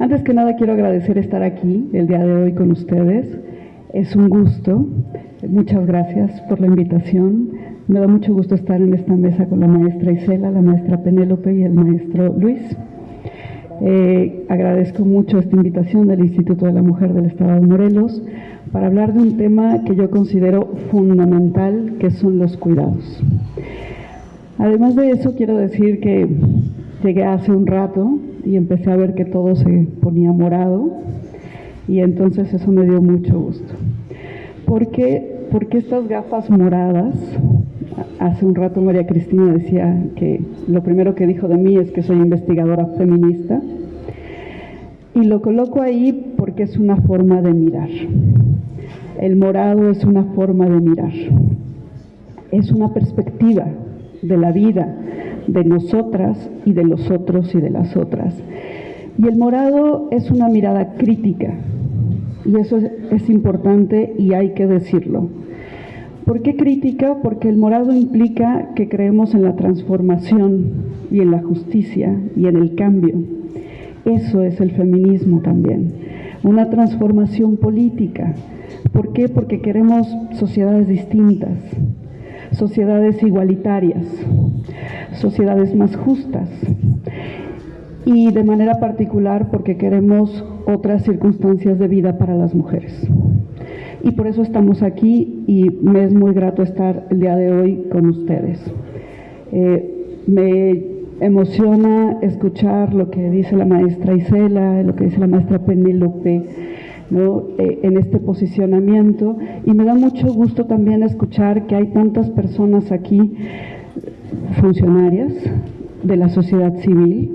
Antes que nada quiero agradecer estar aquí el día de hoy con ustedes. Es un gusto. Muchas gracias por la invitación. Me da mucho gusto estar en esta mesa con la maestra Isela, la maestra Penélope y el maestro Luis. Agradezco mucho esta invitación del Instituto de la Mujer del Estado de Morelos para hablar de un tema que yo considero fundamental, que son los cuidados. Además de eso, quiero decir que llegué hace un rato y empecé a ver que todo se ponía morado y entonces eso me dio mucho gusto. ¿Por qué? Porque estas gafas moradas, hace un rato María Cristina decía que lo primero que dijo de mí es que soy investigadora feminista, y lo coloco ahí porque es una forma de mirar. El morado es una forma de mirar, es una perspectiva de la vida, de nosotras y de los otros y de las otras. Y el morado es una mirada crítica, y eso es importante y hay que decirlo. ¿Por qué crítica? Porque el morado implica que creemos en la transformación y en la justicia y en el cambio. Eso es el feminismo también, una transformación política. ¿Por qué? Porque queremos sociedades distintas, sociedades igualitarias, sociedades más justas, y de manera particular porque queremos otras circunstancias de vida para las mujeres. Y por eso estamos aquí y me es muy grato estar el día de hoy con ustedes. Me emociona escuchar lo que dice la maestra Isela, lo que dice la maestra Penélope, ¿no? En este posicionamiento, y me da mucho gusto también escuchar que hay tantas personas aquí, funcionarias de la sociedad civil,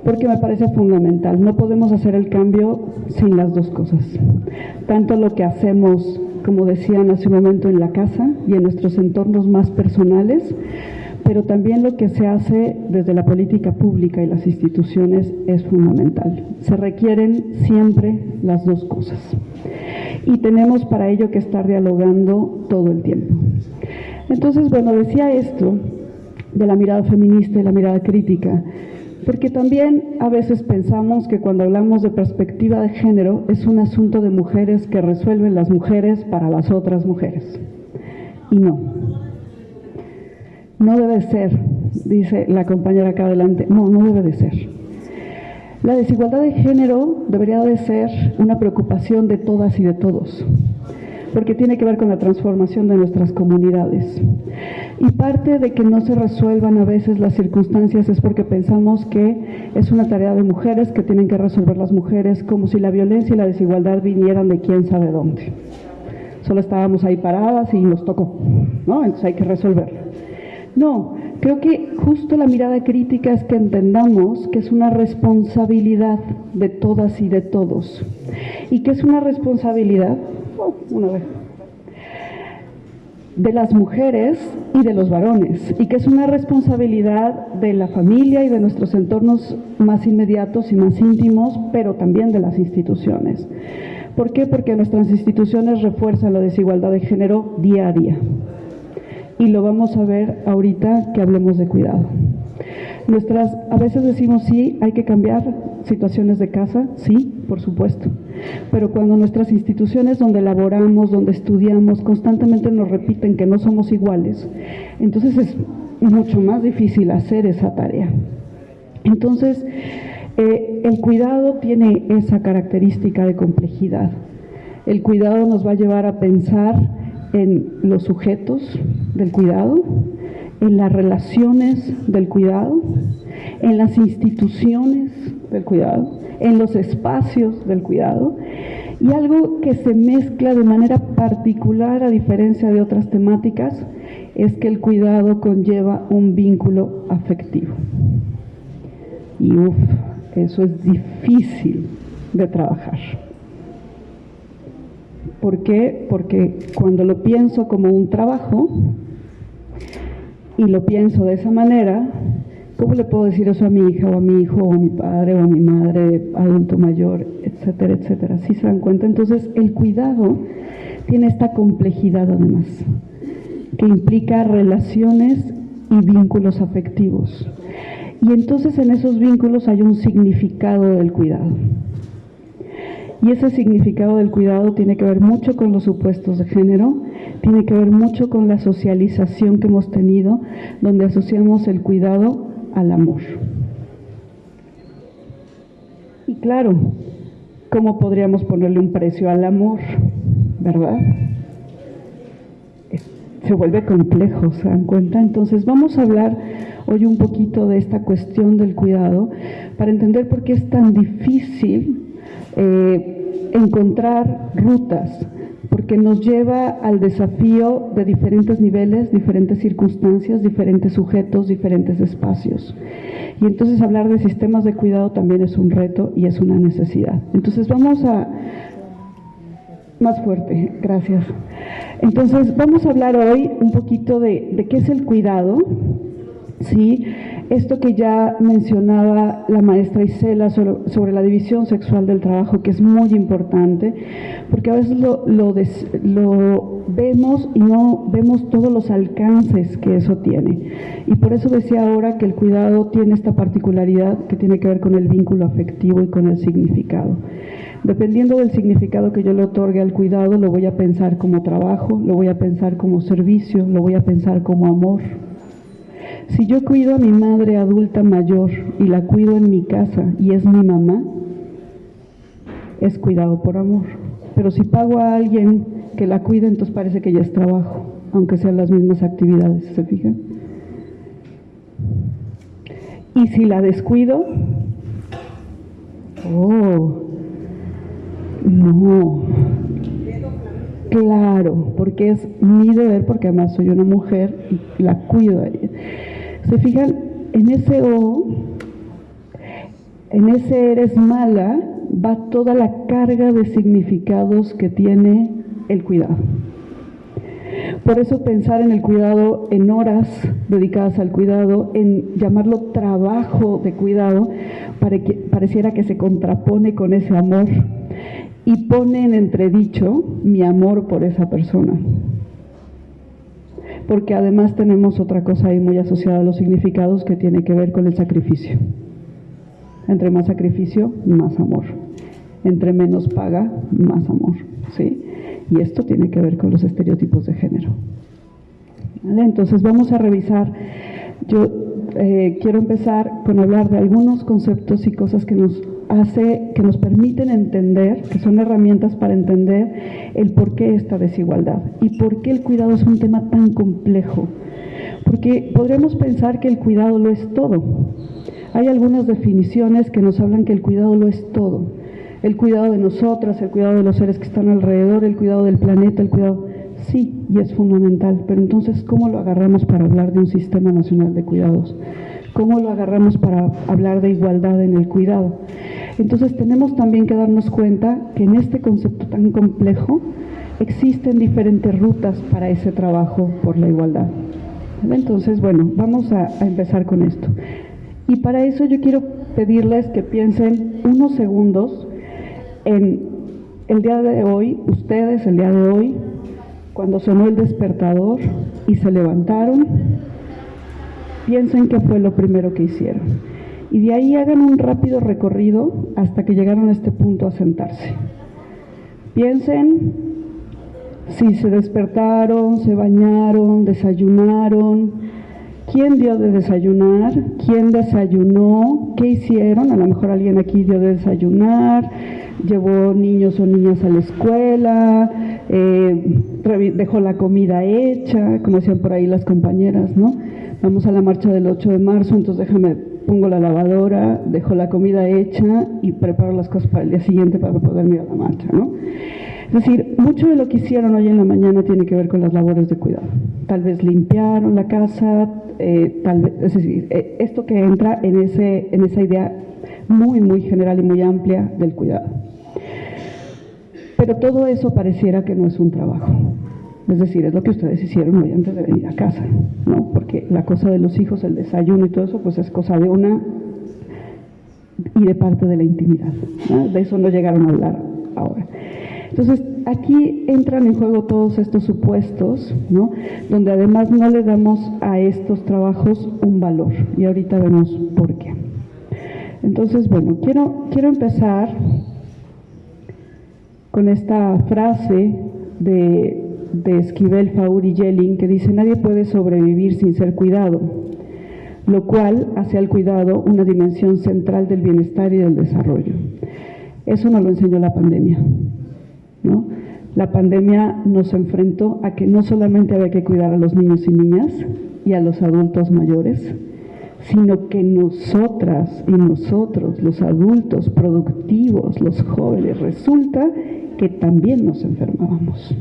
porque me parece fundamental. No podemos hacer el cambio sin las dos cosas. Tanto lo que hacemos, como decían hace un momento, en la casa y en nuestros entornos más personales, pero también lo que se hace desde la política pública y las instituciones es fundamental. Se requieren siempre las dos cosas. Y tenemos para ello que estar dialogando todo el tiempo. Entonces, bueno, decía esto de la mirada feminista y la mirada crítica, porque también a veces pensamos que cuando hablamos de perspectiva de género es un asunto de mujeres que resuelven las mujeres para las otras mujeres. Y no. No debe ser, dice la compañera acá adelante, no debe de ser. La desigualdad de género debería de ser una preocupación de todas y de todos, porque tiene que ver con la transformación de nuestras comunidades. Y parte de que no se resuelvan a veces las circunstancias es porque pensamos que es una tarea de mujeres que tienen que resolver las mujeres, como si la violencia y la desigualdad vinieran de quién sabe dónde. Solo estábamos ahí paradas y nos tocó, ¿no? Entonces hay que resolverlo. No, creo que justo la mirada crítica es que entendamos que es una responsabilidad de todas y de todos, y que es una responsabilidad, de las mujeres y de los varones, y que es una responsabilidad de la familia y de nuestros entornos más inmediatos y más íntimos, pero también de las instituciones. ¿Por qué? Porque nuestras instituciones refuerzan la desigualdad de género día a día. Y lo vamos a ver ahorita que hablemos de cuidado. A veces decimos sí, hay que cambiar situaciones de casa, sí, por supuesto, pero cuando nuestras instituciones donde laboramos, donde estudiamos, constantemente nos repiten que no somos iguales, entonces es mucho más difícil hacer esa tarea. Entonces, el cuidado tiene esa característica de complejidad. El cuidado nos va a llevar a pensar en los sujetos del cuidado, en las relaciones del cuidado, en las instituciones del cuidado, en los espacios del cuidado, y algo que se mezcla de manera particular a diferencia de otras temáticas es que el cuidado conlleva un vínculo afectivo. Y eso es difícil de trabajar. ¿Por qué? Porque cuando lo pienso como un trabajo y lo pienso de esa manera, ¿cómo le puedo decir eso a mi hija o a mi hijo o a mi padre o a mi madre, adulto mayor, etcétera, etcétera? ¿Sí se dan cuenta? Entonces, el cuidado tiene esta complejidad además, que implica relaciones y vínculos afectivos. Y entonces en esos vínculos hay un significado del cuidado. Y ese significado del cuidado tiene que ver mucho con los supuestos de género, tiene que ver mucho con la socialización que hemos tenido, donde asociamos el cuidado al amor. Y claro, ¿cómo podríamos ponerle un precio al amor? ¿Verdad? Se vuelve complejo, ¿se dan cuenta? Entonces vamos a hablar hoy un poquito de esta cuestión del cuidado para entender por qué es tan difícil encontrar rutas, porque nos lleva al desafío de diferentes niveles, diferentes circunstancias, diferentes sujetos, diferentes espacios. Y entonces hablar de sistemas de cuidado también es un reto y es una necesidad. Entonces vamos a... Más fuerte, gracias. Entonces vamos a hablar hoy un poquito de qué es el cuidado, ¿sí? Esto que ya mencionaba la maestra Isela sobre la división sexual del trabajo, que es muy importante, porque a veces lo vemos y no vemos todos los alcances que eso tiene. Y por eso decía ahora que el cuidado tiene esta particularidad que tiene que ver con el vínculo afectivo y con el significado. Dependiendo del significado que yo le otorgue al cuidado, lo voy a pensar como trabajo, lo voy a pensar como servicio, lo voy a pensar como amor. Si yo cuido a mi madre adulta mayor y la cuido en mi casa y es mi mamá, es cuidado por amor. Pero si pago a alguien que la cuide, entonces parece que ya es trabajo, aunque sean las mismas actividades, ¿se fijan? Y si la descuido, no, claro, porque es mi deber, porque además soy una mujer y la cuido a ella. ¿Se fijan? En ese eres mala, va toda la carga de significados que tiene el cuidado. Por eso pensar en el cuidado, en horas dedicadas al cuidado, en llamarlo trabajo de cuidado, pareciera que se contrapone con ese amor y pone en entredicho mi amor por esa persona. Porque además tenemos otra cosa ahí muy asociada a los significados que tiene que ver con el sacrificio. Entre más sacrificio, más amor. Entre menos paga, más amor, ¿sí? Y esto tiene que ver con los estereotipos de género. ¿Vale? Entonces vamos a revisar. Yo quiero empezar con hablar de algunos conceptos y cosas que nos permiten entender, que son herramientas para entender el por qué esta desigualdad y por qué el cuidado es un tema tan complejo. Porque podríamos pensar que el cuidado lo es todo. Hay algunas definiciones que nos hablan que el cuidado lo es todo. El cuidado de nosotras, el cuidado de los seres que están alrededor, el cuidado del planeta, el cuidado... Sí, y es fundamental, pero entonces, ¿cómo lo agarramos para hablar de un sistema nacional de cuidados? ¿Cómo lo agarramos para hablar de igualdad en el cuidado? Entonces, tenemos también que darnos cuenta que en este concepto tan complejo existen diferentes rutas para ese trabajo por la igualdad. Entonces, bueno, vamos a empezar con esto. Y para eso yo quiero pedirles que piensen unos segundos en el día de hoy, ustedes el día de hoy, cuando sonó el despertador y se levantaron, piensen qué fue lo primero que hicieron. Y de ahí hagan un rápido recorrido hasta que llegaron a este punto a sentarse. Piensen si se despertaron, se bañaron, desayunaron, quién dio de desayunar, quién desayunó, qué hicieron. A lo mejor alguien aquí dio de desayunar, llevó niños o niñas a la escuela, dejó la comida hecha, como decían por ahí las compañeras, ¿no? Vamos a la marcha del 8 de marzo, entonces pongo la lavadora, dejo la comida hecha y preparo las cosas para el día siguiente para poder ir a la marcha, ¿no? Es decir, mucho de lo que hicieron hoy en la mañana tiene que ver con las labores de cuidado. Tal vez limpiaron la casa, tal vez, es decir, esto que entra en esa idea muy, muy general y muy amplia del cuidado. Pero todo eso pareciera que no es un trabajo. Es decir, es lo que ustedes hicieron hoy antes de venir a casa, ¿no? Porque la cosa de los hijos, el desayuno y todo eso, pues es cosa de una y de parte de la intimidad, ¿no? De eso no llegaron a hablar ahora. Entonces, aquí entran en juego todos estos supuestos, ¿no? Donde además no le damos a estos trabajos un valor. Y ahorita vemos por qué. Entonces, bueno, quiero empezar con esta frase de Esquivel, Faur y Jelling, que dice: nadie puede sobrevivir sin ser cuidado, lo cual hace al cuidado una dimensión central del bienestar y del desarrollo. Eso nos lo enseñó la pandemia, ¿no? La pandemia nos enfrentó a que no solamente había que cuidar a los niños y niñas y a los adultos mayores, sino que nosotras y nosotros, los adultos productivos, los jóvenes, resulta que también nos enfermábamos.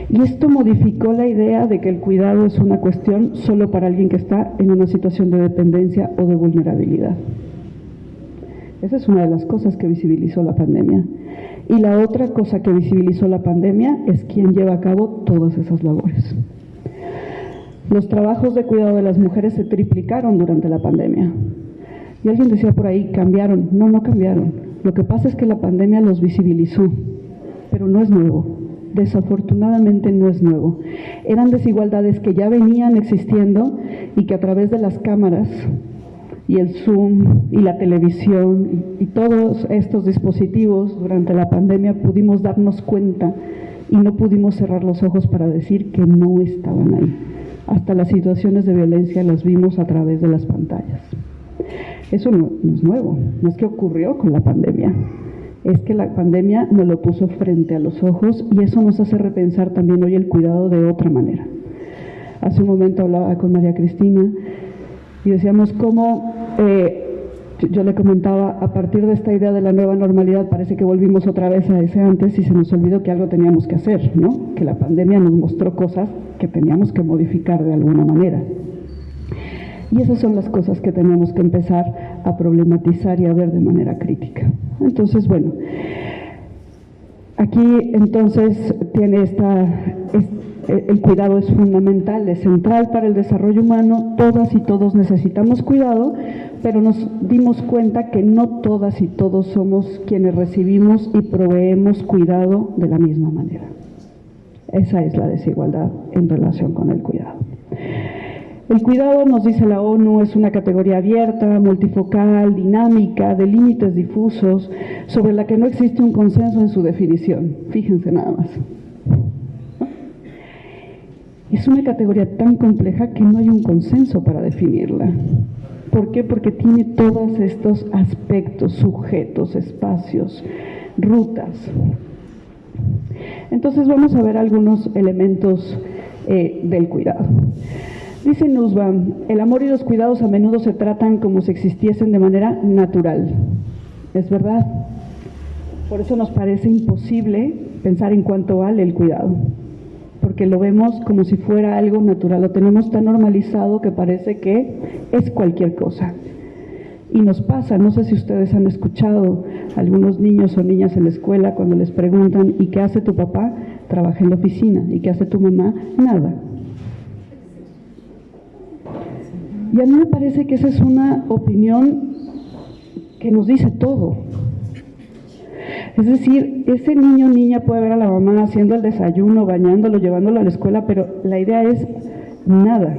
Y esto modificó la idea de que el cuidado es una cuestión solo para alguien que está en una situación de dependencia o de vulnerabilidad. Esa es una de las cosas que visibilizó la pandemia. Y la otra cosa que visibilizó la pandemia es quién lleva a cabo todas esas labores. Los trabajos de cuidado de las mujeres se triplicaron durante la pandemia. Y alguien decía por ahí, ¿cambiaron? No, no cambiaron. Lo que pasa es que la pandemia los visibilizó, pero no es nuevo. Desafortunadamente no es nuevo. Eran desigualdades que ya venían existiendo y que a través de las cámaras y el Zoom y la televisión y todos estos dispositivos durante la pandemia pudimos darnos cuenta y no pudimos cerrar los ojos para decir que no estaban ahí. Hasta las situaciones de violencia las vimos a través de las pantallas. Eso no es nuevo, no es que ocurrió con la pandemia, es que la pandemia nos lo puso frente a los ojos y eso nos hace repensar también hoy el cuidado de otra manera. Hace un momento hablaba con María Cristina y decíamos cómo, yo le comentaba, a partir de esta idea de la nueva normalidad parece que volvimos otra vez a ese antes y se nos olvidó que algo teníamos que hacer, ¿no? Que la pandemia nos mostró cosas que teníamos que modificar de alguna manera. Y esas son las cosas que tenemos que empezar a problematizar y a ver de manera crítica. Entonces, bueno, aquí entonces tiene el cuidado es fundamental, es central para el desarrollo humano, todas y todos necesitamos cuidado, pero nos dimos cuenta que no todas y todos somos quienes recibimos y proveemos cuidado de la misma manera. Esa es la desigualdad en relación con el cuidado. El cuidado, nos dice la ONU, es una categoría abierta, multifocal, dinámica, de límites difusos, sobre la que no existe un consenso en su definición. Fíjense nada más. Es una categoría tan compleja que no hay un consenso para definirla. ¿Por qué? Porque tiene todos estos aspectos, sujetos, espacios, rutas. Entonces vamos a ver algunos elementos del cuidado. Dice Nussbaum, el amor y los cuidados a menudo se tratan como si existiesen de manera natural. Es verdad. Por eso nos parece imposible pensar en cuánto vale el cuidado, porque lo vemos como si fuera algo natural, lo tenemos tan normalizado que parece que es cualquier cosa. Y nos pasa, no sé si ustedes han escuchado a algunos niños o niñas en la escuela cuando les preguntan ¿y qué hace tu papá? Trabaja en la oficina. ¿Y qué hace tu mamá? Nada. Y a mí me parece que esa es una opinión que nos dice todo. Es decir, ese niño o niña puede ver a la mamá haciendo el desayuno, bañándolo, llevándolo a la escuela, pero la idea es nada.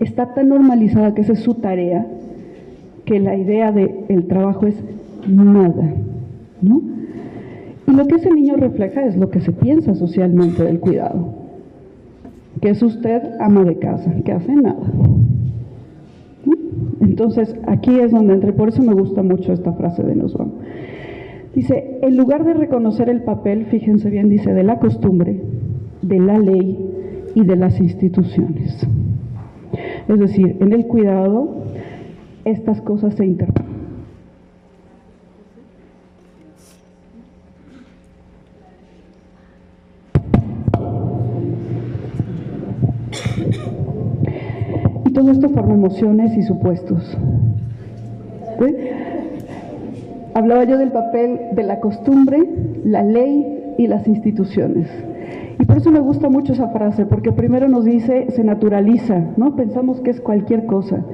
Está tan normalizada que esa es su tarea, que la idea del trabajo es nada, ¿no? Y lo que ese niño refleja es lo que se piensa socialmente del cuidado, que es usted ama de casa, que hace nada. Entonces, aquí es donde entra, por eso me gusta mucho esta frase de Nussbaum. Dice, en lugar de reconocer el papel, fíjense bien, dice, de la costumbre, de la ley y de las instituciones. Es decir, en el cuidado, estas cosas se interpretan. Y todo esto forma emociones y supuestos. ¿Sí? Hablaba yo del papel de la costumbre, la ley y las instituciones. Y por eso me gusta mucho esa frase, porque primero nos dice, se naturaliza, ¿no? Pensamos que es cualquier cosa.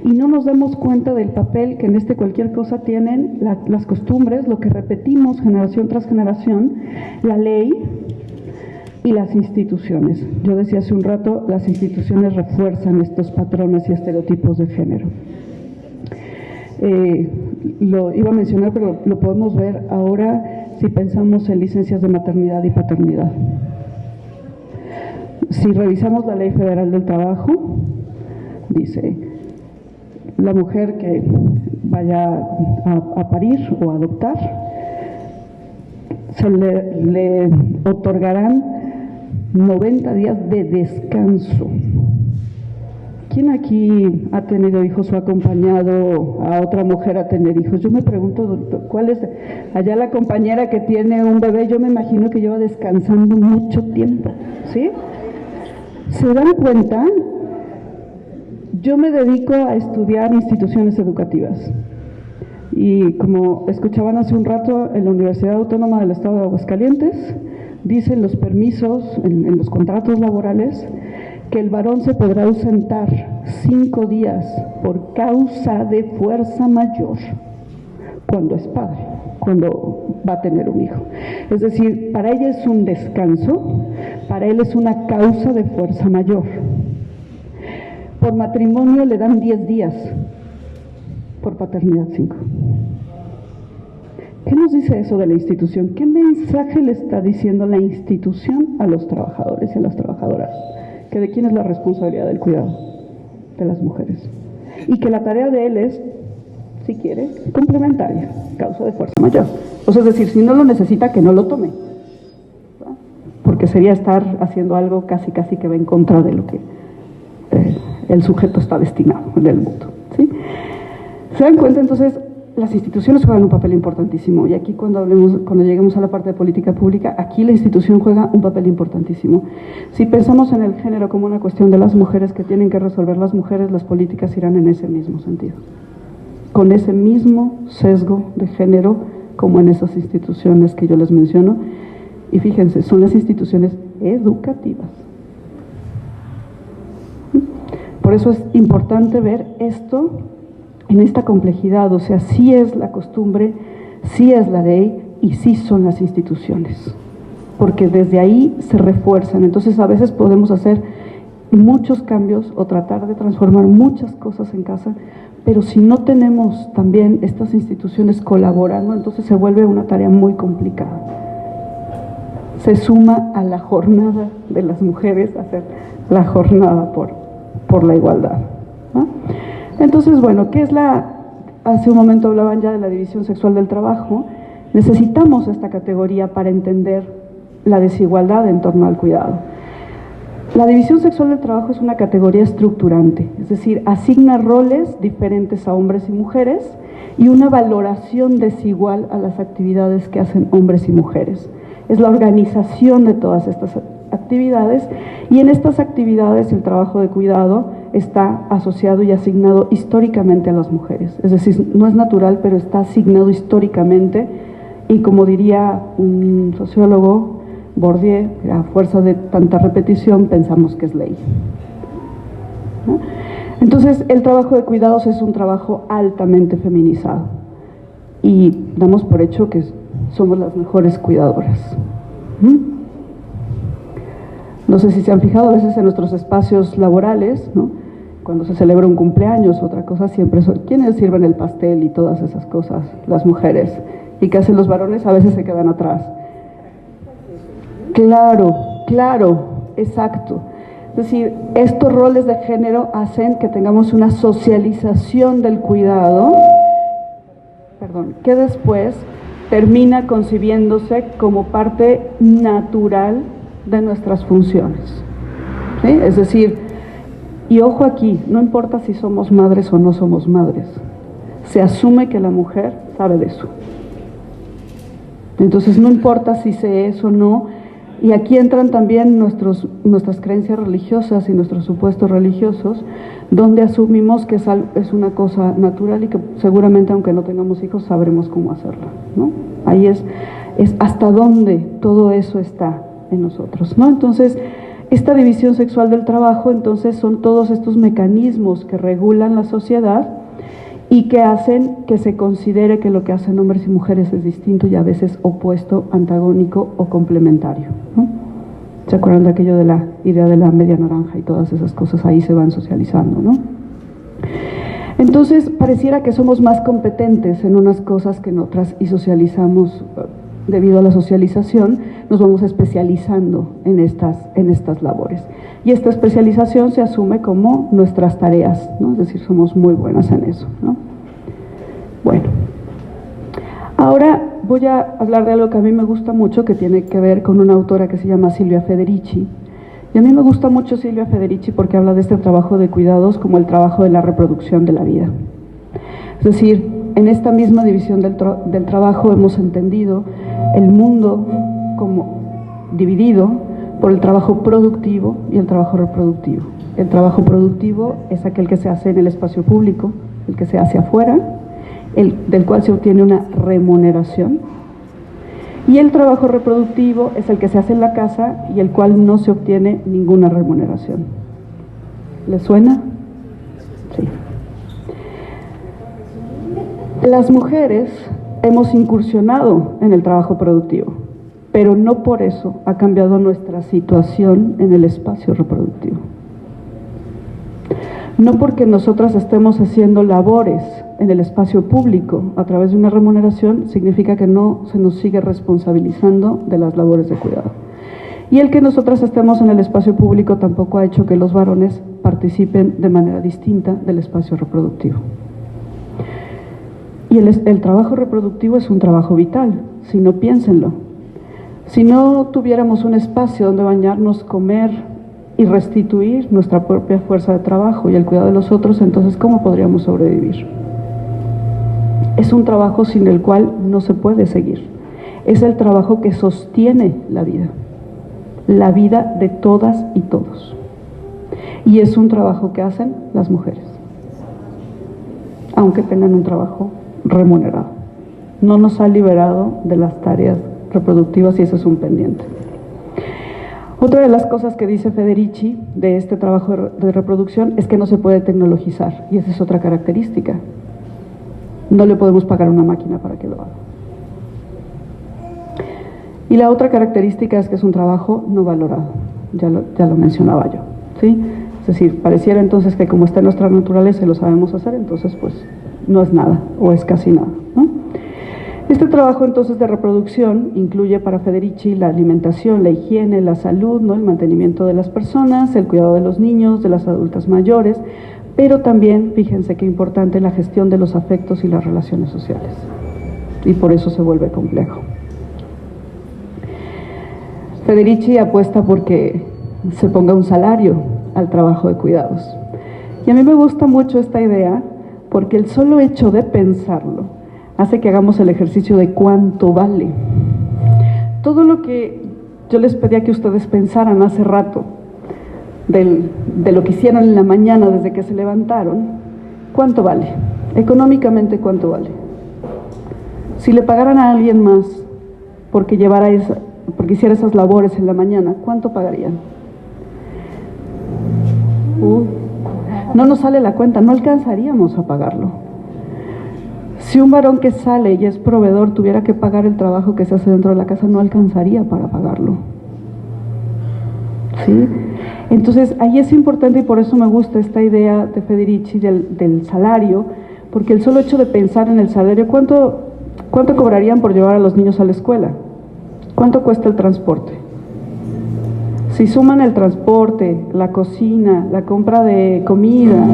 Y no nos damos cuenta del papel que en este cualquier cosa tienen las costumbres, lo que repetimos generación tras generación, la ley y las instituciones. Yo decía hace un rato, las instituciones refuerzan estos patrones y estereotipos de género. Lo iba a mencionar, pero lo podemos ver ahora si pensamos en licencias de maternidad y paternidad. Si revisamos la Ley Federal del Trabajo, dice, la mujer que vaya a parir o a adoptar, le otorgarán 90 días de descanso. ¿Quién aquí ha tenido hijos o ha acompañado a otra mujer a tener hijos? Yo me pregunto, ¿cuál es? Allá la compañera que tiene un bebé, yo me imagino que lleva descansando mucho tiempo, ¿sí? ¿Se dan cuenta? Yo me dedico a estudiar instituciones educativas y como escuchaban hace un rato, en la Universidad Autónoma del Estado de Aguascalientes dicen los permisos, en los contratos laborales, que el varón se podrá ausentar 5 días por causa de fuerza mayor cuando es padre, cuando va a tener un hijo. Es decir, para ella es un descanso, para él es una causa de fuerza mayor. Por matrimonio le dan 10 días, por paternidad 5. ¿Qué nos dice eso de la institución? ¿Qué mensaje le está diciendo la institución a los trabajadores y a las trabajadoras? Que de quién es la responsabilidad del cuidado, de las mujeres. Y que la tarea de él es, si quiere, complementaria, causa de fuerza mayor. O sea, es decir, si no lo necesita, que no lo tome. ¿Va? Porque sería estar haciendo algo casi que va en contra de lo que el sujeto está destinado en el mundo. ¿Sí? ¿Se dan cuenta? Entonces, las instituciones juegan un papel importantísimo. Y aquí cuando lleguemos a la parte de política pública, aquí la institución juega un papel importantísimo. Si pensamos en el género como una cuestión de las mujeres que tienen que resolver las mujeres, las políticas irán en ese mismo sentido. Con ese mismo sesgo de género como en esas instituciones que yo les menciono. Y fíjense, son las instituciones educativas. Por eso es importante ver esto en esta complejidad, o sea, sí es la costumbre, sí es la ley y sí son las instituciones, porque desde ahí se refuerzan. Entonces a veces podemos hacer muchos cambios o tratar de transformar muchas cosas en casa, pero si no tenemos también estas instituciones colaborando, entonces se vuelve una tarea muy complicada. Se suma a la jornada de las mujeres hacer la jornada por la igualdad, ¿no? Entonces, bueno, ¿qué es hace un momento hablaban ya de la división sexual del trabajo? Necesitamos esta categoría para entender la desigualdad en torno al cuidado. La división sexual del trabajo es una categoría estructurante, es decir, asigna roles diferentes a hombres y mujeres y una valoración desigual a las actividades que hacen hombres y mujeres. Es la organización de todas estas actividades y en estas actividades el trabajo de cuidado está asociado y asignado históricamente a las mujeres. Es decir, no es natural, pero está asignado históricamente y como diría un sociólogo, Bourdieu, a fuerza de tanta repetición pensamos que es ley, ¿no? Entonces, el trabajo de cuidados es un trabajo altamente feminizado y damos por hecho que somos las mejores cuidadoras. No sé si se han fijado, a veces en nuestros espacios laborales, ¿no? Cuando se celebra un cumpleaños, otra cosa, siempre son quienes sirven el pastel y todas esas cosas, las mujeres, y que hacen los varones, a veces se quedan atrás. Claro, exacto. Es decir, estos roles de género hacen que tengamos una socialización del cuidado, que después termina concibiéndose como parte natural de nuestras funciones, ¿sí? Es decir, y ojo aquí, no importa si somos madres o no somos madres, se asume que la mujer sabe de eso. Entonces no importa si se es o no, y aquí entran también nuestras creencias religiosas y nuestros supuestos religiosos, donde asumimos que es una cosa natural y que seguramente aunque no tengamos hijos sabremos cómo hacerlo, ¿no? Ahí es hasta dónde todo eso está en nosotros, ¿no? Entonces, esta división sexual del trabajo, entonces, son todos estos mecanismos que regulan la sociedad y que hacen que se considere que lo que hacen hombres y mujeres es distinto y a veces opuesto, antagónico o complementario, ¿no? ¿Se acuerdan de aquello de la idea de la media naranja y todas esas cosas? Ahí se van socializando, ¿no? Entonces, pareciera que somos más competentes en unas cosas que en otras y socializamos debido a la socialización, nos vamos especializando en estas labores. Y esta especialización se asume como nuestras tareas, ¿no? Es decir, somos muy buenas en eso, ¿no? Bueno, ahora voy a hablar de algo que a mí me gusta mucho, que tiene que ver con una autora que se llama Silvia Federici. Y a mí me gusta mucho Silvia Federici porque habla de este trabajo de cuidados como el trabajo de la reproducción de la vida. Es decir, en esta misma división del trabajo hemos entendido el mundo como dividido por el trabajo productivo y el trabajo reproductivo. El trabajo productivo es aquel que se hace en el espacio público, el que se hace afuera, del cual se obtiene una remuneración. Y el trabajo reproductivo es el que se hace en la casa y el cual no se obtiene ninguna remuneración. ¿Les suena? Sí. Las mujeres hemos incursionado en el trabajo productivo, pero no por eso ha cambiado nuestra situación en el espacio reproductivo. No porque nosotras estemos haciendo labores en el espacio público a través de una remuneración, significa que no se nos sigue responsabilizando de las labores de cuidado. Y el que nosotras estemos en el espacio público tampoco ha hecho que los varones participen de manera distinta del espacio reproductivo. Y el trabajo reproductivo es un trabajo vital, si no, piénsenlo. Si no tuviéramos un espacio donde bañarnos, comer y restituir nuestra propia fuerza de trabajo y el cuidado de los otros, entonces ¿cómo podríamos sobrevivir? Es un trabajo sin el cual no se puede seguir. Es el trabajo que sostiene la vida de todas y todos. Y es un trabajo que hacen las mujeres, aunque tengan un trabajo remunerado. No nos ha liberado de las tareas reproductivas y eso es un pendiente. Otra de las cosas que dice Federici de este trabajo de reproducción es que no se puede tecnologizar, y esa es otra característica. No le podemos pagar a una máquina para que lo haga. Y la otra característica es que es un trabajo no valorado, ya lo mencionaba yo, ¿sí? Es decir, pareciera entonces que como está en nuestra naturaleza y lo sabemos hacer, entonces pues no es nada o es casi nada, ¿no? Este trabajo entonces de reproducción incluye para Federici la alimentación, la higiene, la salud, ¿no? El mantenimiento de las personas, el cuidado de los niños, de las adultas mayores, pero también, fíjense qué importante, la gestión de los afectos y las relaciones sociales. Y por eso se vuelve complejo. Federici apuesta porque se ponga un salario al trabajo de cuidados. Y a mí me gusta mucho esta idea porque el solo hecho de pensarlo hace que hagamos el ejercicio de cuánto vale. Todo lo que yo les pedía que ustedes pensaran hace rato, de lo que hicieron en la mañana desde que se levantaron, ¿cuánto vale? Económicamente, ¿cuánto vale? Si le pagaran a alguien más porque hiciera esas labores en la mañana, ¿cuánto pagarían? No nos sale la cuenta, no alcanzaríamos a pagarlo. Si un varón que sale y es proveedor tuviera que pagar el trabajo que se hace dentro de la casa, no alcanzaría para pagarlo. ¿Sí? Entonces, ahí es importante y por eso me gusta esta idea de Federici del salario, porque el solo hecho de pensar en el salario, ¿cuánto cobrarían por llevar a los niños a la escuela? ¿Cuánto cuesta el transporte? Si suman el transporte, la cocina, la compra de comida,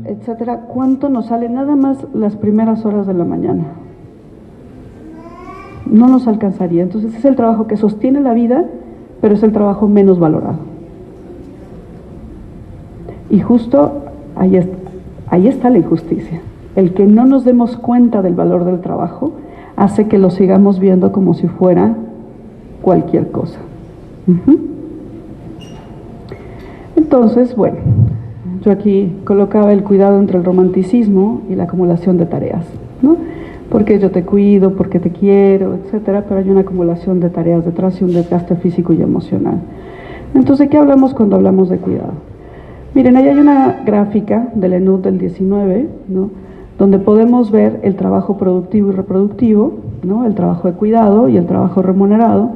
etcétera, ¿cuánto nos sale nada más las primeras horas de la mañana? No nos alcanzaría. Entonces es el trabajo que sostiene la vida, pero es el trabajo menos valorado. Y justo ahí está la injusticia. El que no nos demos cuenta del valor del trabajo hace que lo sigamos viendo como si fuera cualquier cosa. Entonces, bueno, yo aquí colocaba el cuidado entre el romanticismo y la acumulación de tareas, ¿no? Porque yo te cuido, porque te quiero, etcétera, pero hay una acumulación de tareas detrás y un desgaste físico y emocional. Entonces, ¿de qué hablamos cuando hablamos de cuidado? Miren, ahí hay una gráfica del ENUD del 19, ¿no? Donde podemos ver el trabajo productivo y reproductivo, ¿no? El trabajo de cuidado y el trabajo remunerado.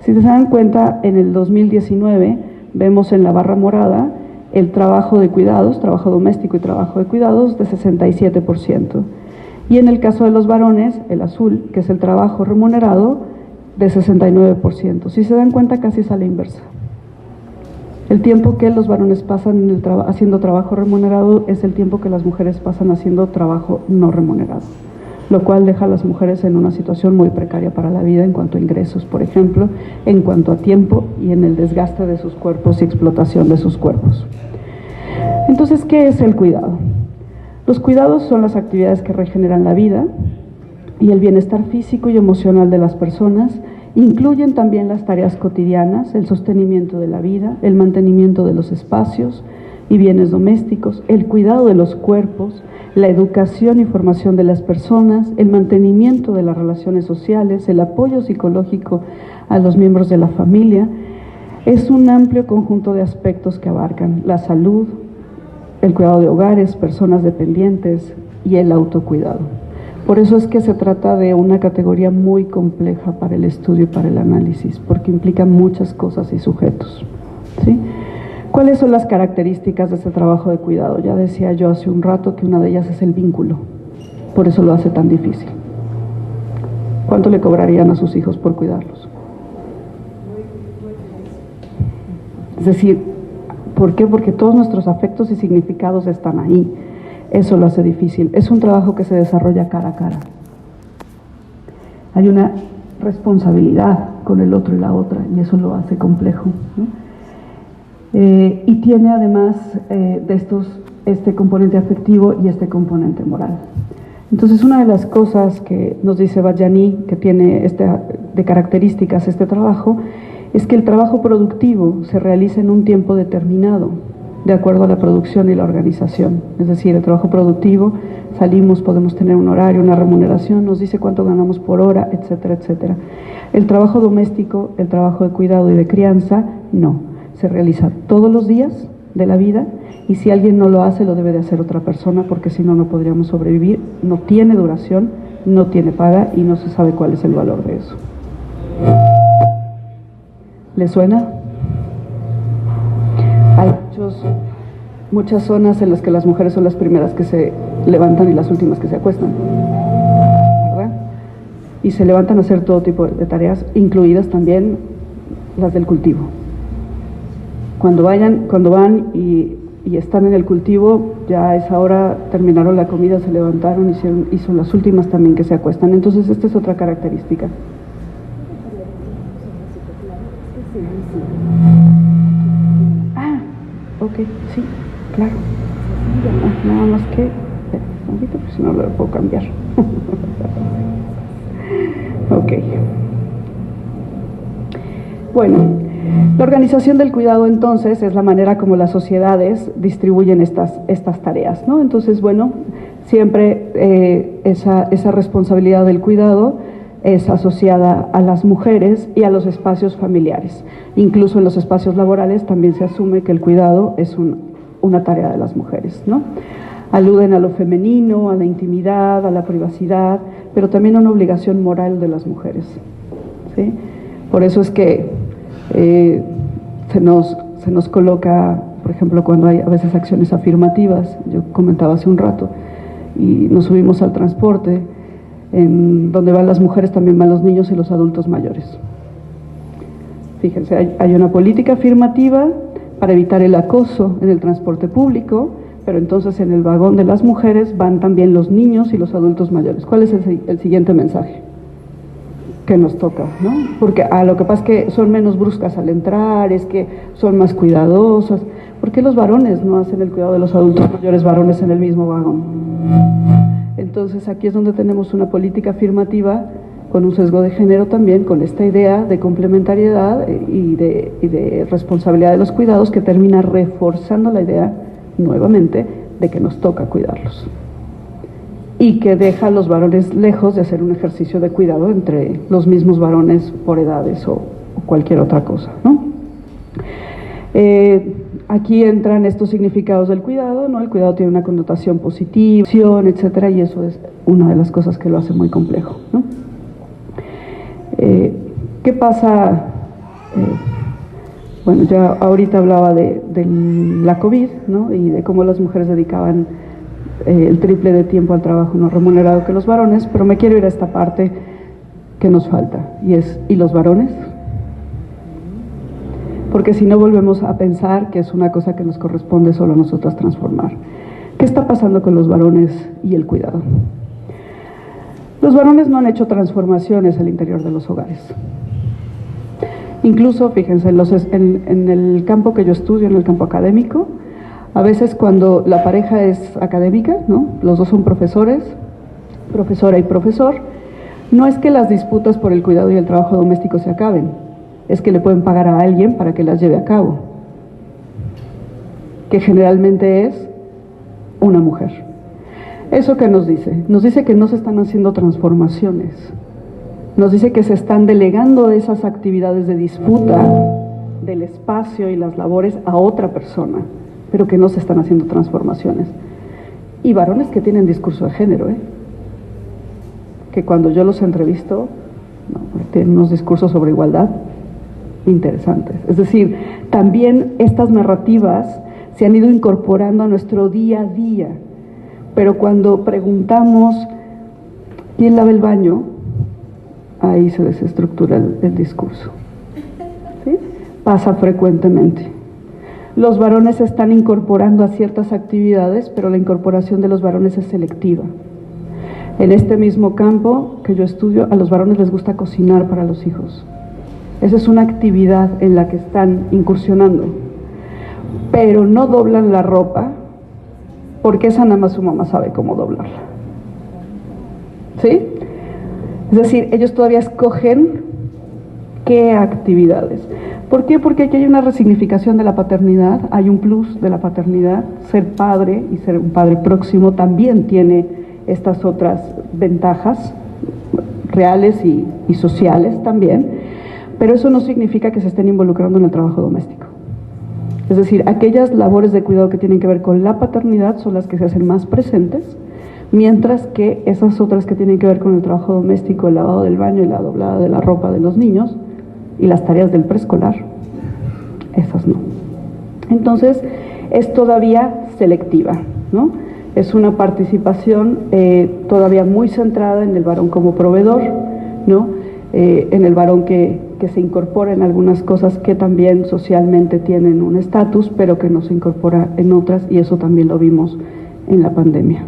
Si se dan cuenta, en el 2019 vemos en la barra morada el trabajo de cuidados, trabajo doméstico y trabajo de cuidados de 67%. Y en el caso de los varones, el azul, que es el trabajo remunerado, de 69%. Si se dan cuenta, casi es a la inversa. El tiempo que los varones pasan en haciendo trabajo remunerado es el tiempo que las mujeres pasan haciendo trabajo no remunerado, lo cual deja a las mujeres en una situación muy precaria para la vida en cuanto a ingresos, por ejemplo, en cuanto a tiempo y en el desgaste de sus cuerpos y explotación de sus cuerpos. Entonces, ¿qué es el cuidado? Los cuidados son las actividades que regeneran la vida y el bienestar físico y emocional de las personas. Incluyen también las tareas cotidianas, el sostenimiento de la vida, el mantenimiento de los espacios y bienes domésticos, el cuidado de los cuerpos, la educación y formación de las personas, el mantenimiento de las relaciones sociales, el apoyo psicológico a los miembros de la familia. Es un amplio conjunto de aspectos que abarcan la salud, el cuidado de hogares, personas dependientes y el autocuidado. Por eso es que se trata de una categoría muy compleja para el estudio y para el análisis, porque implica muchas cosas y sujetos, ¿sí? ¿Cuáles son las características de este trabajo de cuidado? Ya decía yo hace un rato que una de ellas es el vínculo, por eso lo hace tan difícil. ¿Cuánto le cobrarían a sus hijos por cuidarlos? Es decir, ¿por qué? Porque todos nuestros afectos y significados están ahí. Eso lo hace difícil. Es un trabajo que se desarrolla cara a cara. Hay una responsabilidad con el otro y la otra, y eso lo hace complejo, ¿no? Y tiene además de estos este componente afectivo y este componente moral. Entonces, una de las cosas que nos dice Vallani, que tiene de características este trabajo, es que el trabajo productivo se realiza en un tiempo determinado, de acuerdo a la producción y la organización. Es decir, el trabajo productivo, salimos, podemos tener un horario, una remuneración, nos dice cuánto ganamos por hora, etcétera, etcétera. El trabajo doméstico, el trabajo de cuidado y de crianza, no. Se realiza todos los días de la vida, y si alguien no lo hace, lo debe de hacer otra persona, porque si no, no podríamos sobrevivir. No tiene duración, no tiene paga, y no se sabe cuál es el valor de eso. ¿Le suena? Hay muchas zonas en las que las mujeres son las primeras que se levantan y las últimas que se acuestan, ¿verdad? Y se levantan a hacer todo tipo de tareas, incluidas también las del cultivo. Cuando van y están en el cultivo, ya a esa hora terminaron la comida, se levantaron y son las últimas también que se acuestan. Entonces, esta es otra característica. Ok, sí, claro. Nada más que, un poquito, pues si no lo puedo cambiar. Ok. Bueno, la organización del cuidado entonces es la manera como las sociedades distribuyen estas tareas, ¿no? Entonces, bueno, siempre esa responsabilidad del cuidado es asociada a las mujeres y a los espacios familiares. Incluso en los espacios laborales también se asume que el cuidado es una tarea de las mujeres, ¿no? Aluden a lo femenino, a la intimidad, a la privacidad, pero también a una obligación moral de las mujeres, ¿sí? Por eso es que se nos coloca, por ejemplo, cuando hay a veces acciones afirmativas, yo comentaba hace un rato, y nos subimos al transporte, en donde van las mujeres también van los niños y los adultos mayores. Fíjense, hay una política afirmativa para evitar el acoso en el transporte público, pero entonces en el vagón de las mujeres van también los niños y los adultos mayores. ¿Cuál es el siguiente mensaje que nos toca, ¿no? Porque lo que pasa es que son menos bruscas al entrar, es que son más cuidadosas. ¿Por qué los varones no hacen el cuidado de los adultos mayores varones en el mismo vagón? Entonces aquí es donde tenemos una política afirmativa con un sesgo de género también, con esta idea de complementariedad y de responsabilidad de los cuidados, que termina reforzando la idea nuevamente de que nos toca cuidarlos y que deja a los varones lejos de hacer un ejercicio de cuidado entre los mismos varones por edades o cualquier otra cosa, ¿no? Aquí entran estos significados del cuidado, ¿no? El cuidado tiene una connotación positiva, etcétera, y eso es una de las cosas que lo hace muy complejo, ¿no? ¿Qué pasa? Bueno, ya ahorita hablaba de la COVID, ¿no? Y de cómo las mujeres dedicaban el triple de tiempo al trabajo no remunerado que los varones, pero me quiero ir a esta parte que nos falta, y es, ¿y los varones? Porque si no volvemos a pensar que es una cosa que nos corresponde solo a nosotras transformar. ¿Qué está pasando con los varones y el cuidado? Los varones no han hecho transformaciones al interior de los hogares. Incluso, fíjense, en el campo que yo estudio, en el campo académico, a veces cuando la pareja es académica, ¿no? Los dos son profesores, profesora y profesor, no es que las disputas por el cuidado y el trabajo doméstico se acaben, es que le pueden pagar a alguien para que las lleve a cabo, que generalmente es una mujer. ¿Eso qué nos dice? Nos dice que no se están haciendo transformaciones, nos dice que se están delegando esas actividades de disputa del espacio y las labores a otra persona, pero que no se están haciendo transformaciones. Y varones que tienen discurso de género, que cuando yo los entrevisto, tienen unos discursos sobre igualdad interesantes. Es decir, también estas narrativas se han ido incorporando a nuestro día a día, pero cuando preguntamos ¿quién lava el baño?, ahí se desestructura el discurso. ¿Sí? Pasa frecuentemente. Los varones se están incorporando a ciertas actividades, pero la incorporación de los varones es selectiva. En este mismo campo que yo estudio, a los varones les gusta cocinar para los hijos. Esa es una actividad en la que están incursionando, pero no doblan la ropa, porque esa nada más su mamá sabe cómo doblarla. ¿Sí? Es decir, ellos todavía escogen qué actividades. ¿Por qué? Porque aquí hay una resignificación de la paternidad, hay un plus de la paternidad. Ser padre y ser un padre próximo también tiene estas otras ventajas reales y sociales también, pero eso no significa que se estén involucrando en el trabajo doméstico. Es decir, aquellas labores de cuidado que tienen que ver con la paternidad son las que se hacen más presentes, mientras que esas otras que tienen que ver con el trabajo doméstico, el lavado del baño y la doblada de la ropa de los niños y las tareas del preescolar, esas no. Entonces, es todavía selectiva, ¿no? Es una participación todavía muy centrada en el varón como proveedor, ¿no? En el varón que se incorpora en algunas cosas que también socialmente tienen un estatus, pero que no se incorpora en otras, y eso también lo vimos en la pandemia.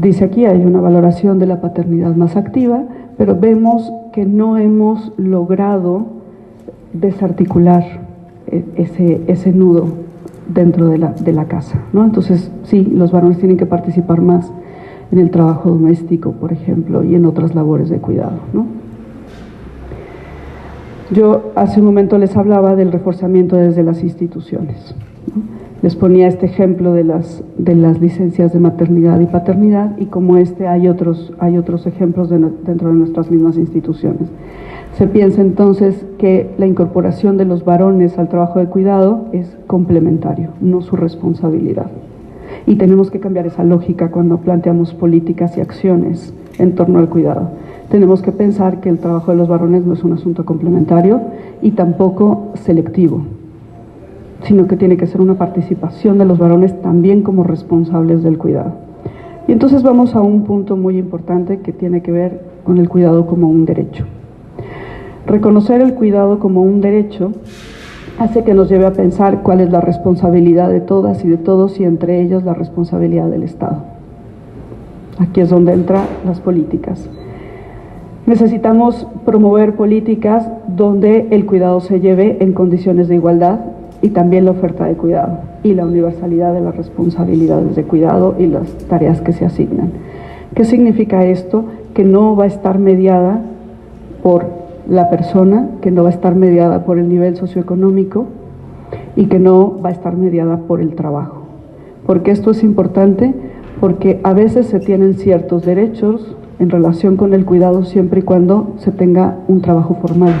Dice aquí, hay una valoración de la paternidad más activa, pero vemos que no hemos logrado desarticular ese nudo dentro de la casa, ¿no? Entonces, sí, los varones tienen que participar más en el trabajo doméstico, por ejemplo, y en otras labores de cuidado, ¿no? Yo hace un momento les hablaba del reforzamiento desde las instituciones, ¿no? Les ponía este ejemplo de las licencias de maternidad y paternidad, y como hay otros ejemplos dentro de nuestras mismas instituciones. Se piensa entonces que la incorporación de los varones al trabajo de cuidado es complementario, no su responsabilidad. Y tenemos que cambiar esa lógica cuando planteamos políticas y acciones en torno al cuidado. Tenemos que pensar que el trabajo de los varones no es un asunto complementario y tampoco selectivo, sino que tiene que ser una participación de los varones también como responsables del cuidado. Y entonces vamos a un punto muy importante que tiene que ver con el cuidado como un derecho. Reconocer el cuidado como un derecho hace que nos lleve a pensar cuál es la responsabilidad de todas y de todos, y entre ellas la responsabilidad del Estado. Aquí es donde entran las políticas. Necesitamos promover políticas donde el cuidado se lleve en condiciones de igualdad, y también la oferta de cuidado y la universalidad de las responsabilidades de cuidado y las tareas que se asignan. ¿Qué significa esto? Que no va a estar mediada por la persona, que no va a estar mediada por el nivel socioeconómico y que no va a estar mediada por el trabajo. ¿Por qué esto es importante? Porque a veces se tienen ciertos derechos en relación con el cuidado siempre y cuando se tenga un trabajo formal.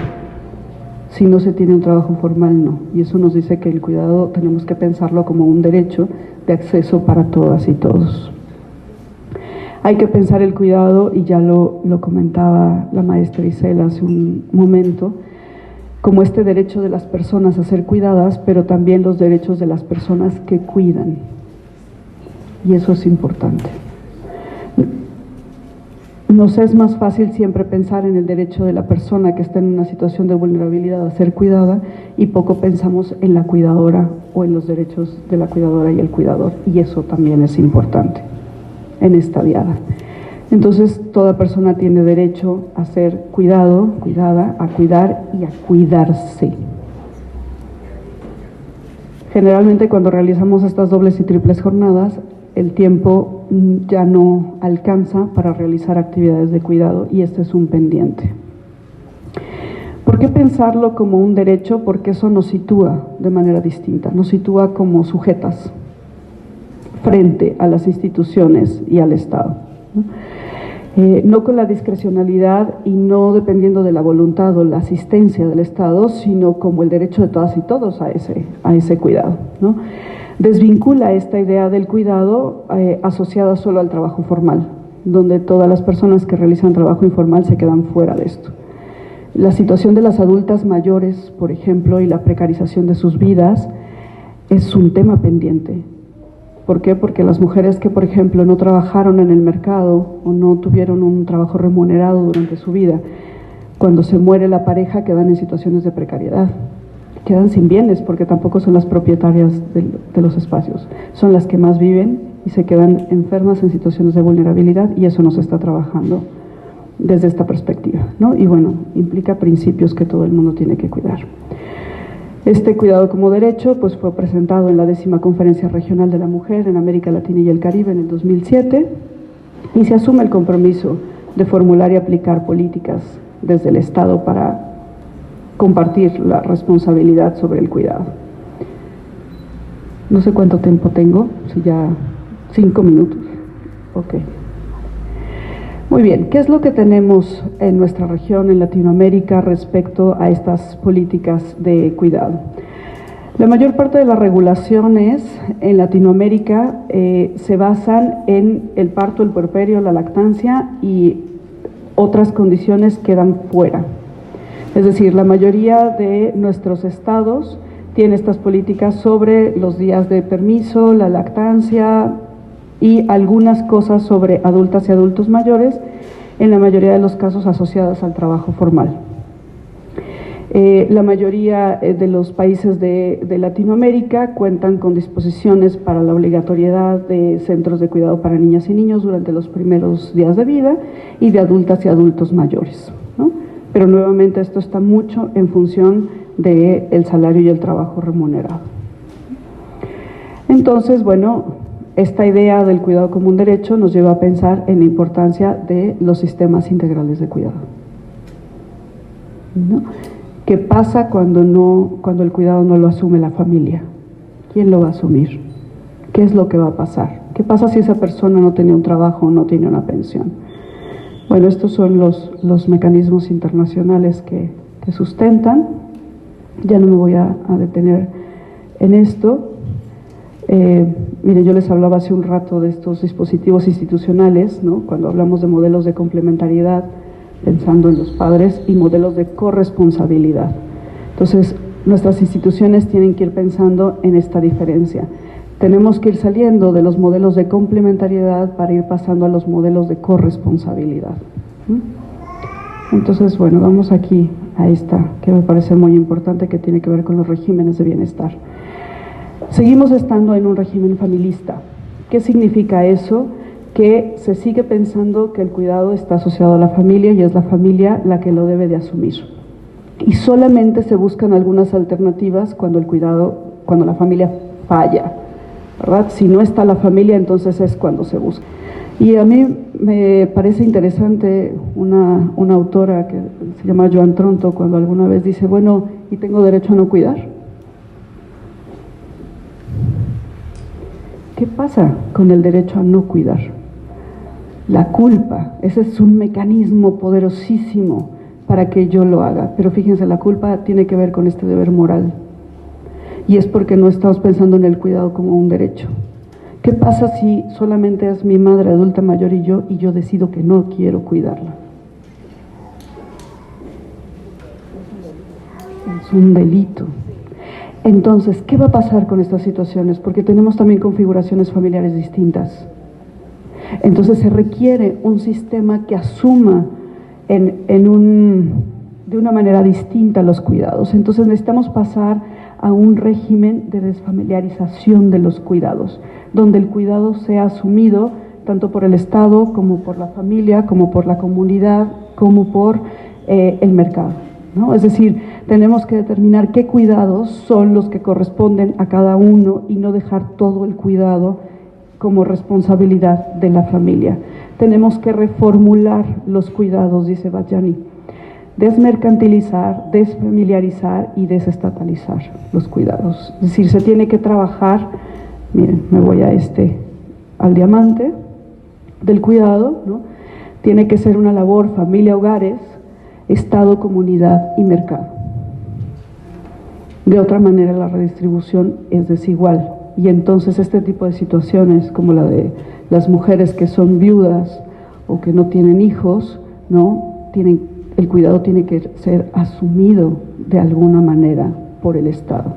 Si no se tiene un trabajo formal, no. Y eso nos dice que el cuidado tenemos que pensarlo como un derecho de acceso para todas y todos. Hay que pensar el cuidado, y ya lo comentaba la maestra Isela hace un momento, como este derecho de las personas a ser cuidadas, pero también los derechos de las personas que cuidan. Y eso es importante. nos es más fácil siempre pensar en el derecho de la persona que está en una situación de vulnerabilidad a ser cuidada y poco pensamos en la cuidadora o en los derechos de la cuidadora y el cuidador, y eso también es importante en esta diada. Entonces, toda persona tiene derecho a ser cuidado, cuidada, a cuidar y a cuidarse. Generalmente, cuando realizamos estas dobles y triples jornadas, el tiempo ya no alcanza para realizar actividades de cuidado y este es un pendiente. ¿Por qué pensarlo como un derecho? Porque eso nos sitúa de manera distinta, nos sitúa como sujetas frente a las instituciones y al Estado, ¿no? No con la discrecionalidad y no dependiendo de la voluntad o la asistencia del Estado, sino como el derecho de todas y todos a ese cuidado, ¿no? Desvincula esta idea del cuidado asociada solo al trabajo formal, donde todas las personas que realizan trabajo informal se quedan fuera de esto. La situación de las adultas mayores, por ejemplo, y la precarización de sus vidas es un tema pendiente. ¿Por qué? Porque las mujeres que, por ejemplo, no trabajaron en el mercado o no tuvieron un trabajo remunerado durante su vida, cuando se muere la pareja quedan en situaciones de precariedad. Quedan sin bienes porque tampoco son las propietarias de los espacios. Son las que más viven y se quedan enfermas en situaciones de vulnerabilidad y eso no se está trabajando desde esta perspectiva, ¿no? Y bueno, implica principios que todo el mundo tiene que cuidar. Este cuidado como derecho pues fue presentado en la 10ª Conferencia Regional de la Mujer en América Latina y el Caribe en el 2007 y se asume el compromiso de formular y aplicar políticas desde el Estado para compartir la responsabilidad sobre el cuidado. No sé cuánto tiempo tengo, si ya 5 minutos. Ok. Muy bien, ¿qué es lo que tenemos en nuestra región, en Latinoamérica, respecto a estas políticas de cuidado? La mayor parte de las regulaciones en Latinoamérica se basan en el parto, el puerperio, la lactancia y otras condiciones quedan fuera. Es decir, la mayoría de nuestros estados tiene estas políticas sobre los días de permiso, la lactancia y algunas cosas sobre adultas y adultos mayores, en la mayoría de los casos asociadas al trabajo formal. La mayoría de los países de Latinoamérica cuentan con disposiciones para la obligatoriedad de centros de cuidado para niñas y niños durante los primeros días de vida y de adultas y adultos mayores, ¿no? Pero nuevamente esto está mucho en función del salario y el trabajo remunerado. Entonces, bueno, esta idea del cuidado como un derecho nos lleva a pensar en la importancia de los sistemas integrales de cuidado, ¿no? ¿Qué pasa cuando el cuidado no lo asume la familia? ¿Quién lo va a asumir? ¿Qué es lo que va a pasar? ¿Qué pasa si esa persona no tiene un trabajo o no tiene una pensión? Bueno, estos son los mecanismos internacionales que sustentan. Ya no me voy a detener en esto. Mire, yo les hablaba hace un rato de estos dispositivos institucionales, ¿no? Cuando hablamos de modelos de complementariedad, pensando en los padres, y modelos de corresponsabilidad. Entonces, nuestras instituciones tienen que ir pensando en esta diferencia. Tenemos que ir saliendo de los modelos de complementariedad para ir pasando a los modelos de corresponsabilidad. Entonces, bueno, vamos aquí a esta, que me parece muy importante, que tiene que ver con los regímenes de bienestar. Seguimos estando en un régimen familista. ¿Qué significa eso? Que se sigue pensando que el cuidado está asociado a la familia y es la familia la que lo debe de asumir. Y solamente se buscan algunas alternativas cuando la familia falla, ¿verdad? Si no está la familia, entonces es cuando se busca. Y a mí me parece interesante una autora que se llama Joan Tronto, cuando alguna vez dice, bueno, ¿y tengo derecho a no cuidar? ¿Qué pasa con el derecho a no cuidar? La culpa, ese es un mecanismo poderosísimo para que yo lo haga. Pero fíjense, la culpa tiene que ver con este deber moral. Y es porque no estamos pensando en el cuidado como un derecho. ¿Qué pasa si solamente es mi madre adulta mayor y yo decido que no quiero cuidarla? Es un delito. Entonces, ¿qué va a pasar con estas situaciones? Porque tenemos también configuraciones familiares distintas. Entonces se requiere un sistema que asuma de una manera distinta los cuidados. Entonces necesitamos pasar a un régimen de desfamiliarización de los cuidados, donde el cuidado sea asumido tanto por el Estado como por la familia, como por la comunidad, como por el mercado, ¿no? Es decir, tenemos que determinar qué cuidados son los que corresponden a cada uno y no dejar todo el cuidado como responsabilidad de la familia. Tenemos que reformular los cuidados, dice Vajani, desmercantilizar, desfamiliarizar y desestatalizar los cuidados. Es decir, se tiene que trabajar, miren, me voy al diamante del cuidado, ¿no? Tiene que ser una labor familia-hogares, Estado, comunidad y mercado. De otra manera la redistribución es desigual y entonces este tipo de situaciones como la de las mujeres que son viudas o que no tienen hijos, ¿no? El cuidado tiene que ser asumido de alguna manera por el Estado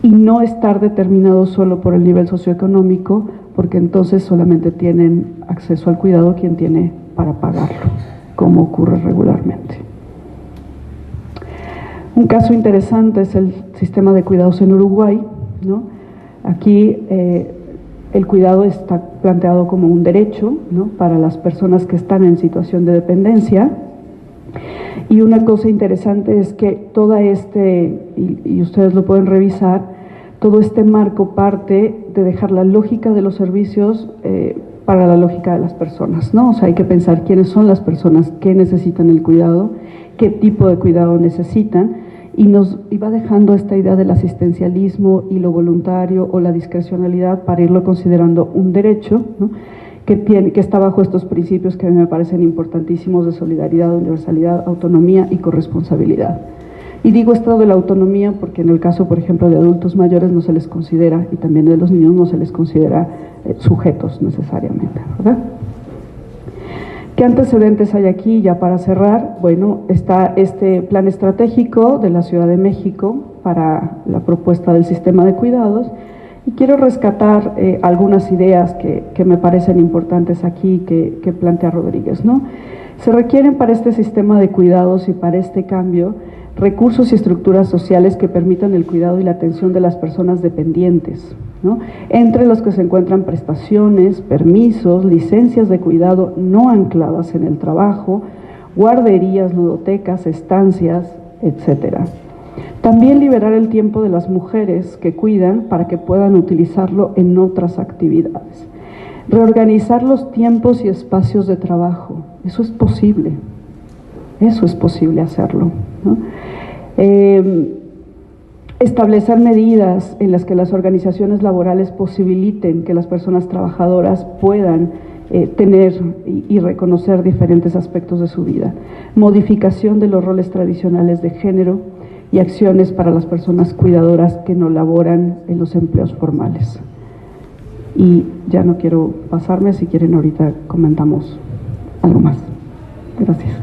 y no estar determinado solo por el nivel socioeconómico, porque entonces solamente tienen acceso al cuidado quien tiene para pagarlo, como ocurre regularmente. Un caso interesante es el sistema de cuidados en Uruguay, ¿no? Aquí el cuidado está planteado como un derecho, ¿no? Para las personas que están en situación de dependencia. Y una cosa interesante es que y ustedes lo pueden revisar, todo este marco parte de dejar la lógica de los servicios para la lógica de las personas, ¿no? O sea, hay que pensar quiénes son las personas que necesitan el cuidado, qué tipo de cuidado necesitan, y va dejando esta idea del asistencialismo y lo voluntario o la discrecionalidad para irlo considerando un derecho, ¿no? que está bajo estos principios que a mí me parecen importantísimos de solidaridad, universalidad, autonomía y corresponsabilidad. Y digo esto de la autonomía porque en el caso, por ejemplo, de adultos mayores no se les considera, y también de los niños no se les considera sujetos necesariamente, ¿verdad? ¿Qué antecedentes hay aquí? Ya para cerrar, bueno, está este plan estratégico de la Ciudad de México para la propuesta del sistema de cuidados, y quiero rescatar algunas ideas que me parecen importantes aquí que plantea Rodríguez, ¿no? Se requieren para este sistema de cuidados y para este cambio recursos y estructuras sociales que permitan el cuidado y la atención de las personas dependientes, ¿no? Entre los que se encuentran prestaciones, permisos, licencias de cuidado no ancladas en el trabajo, guarderías, ludotecas, estancias, etcétera. También liberar el tiempo de las mujeres que cuidan para que puedan utilizarlo en otras actividades. Reorganizar los tiempos y espacios de trabajo. Eso es posible hacerlo, ¿no? Establecer medidas en las que las organizaciones laborales posibiliten que las personas trabajadoras puedan tener y reconocer diferentes aspectos de su vida. Modificación de los roles tradicionales de género y acciones para las personas cuidadoras que no laboran en los empleos formales. Y ya no quiero pasarme, si quieren ahorita comentamos algo más. Gracias.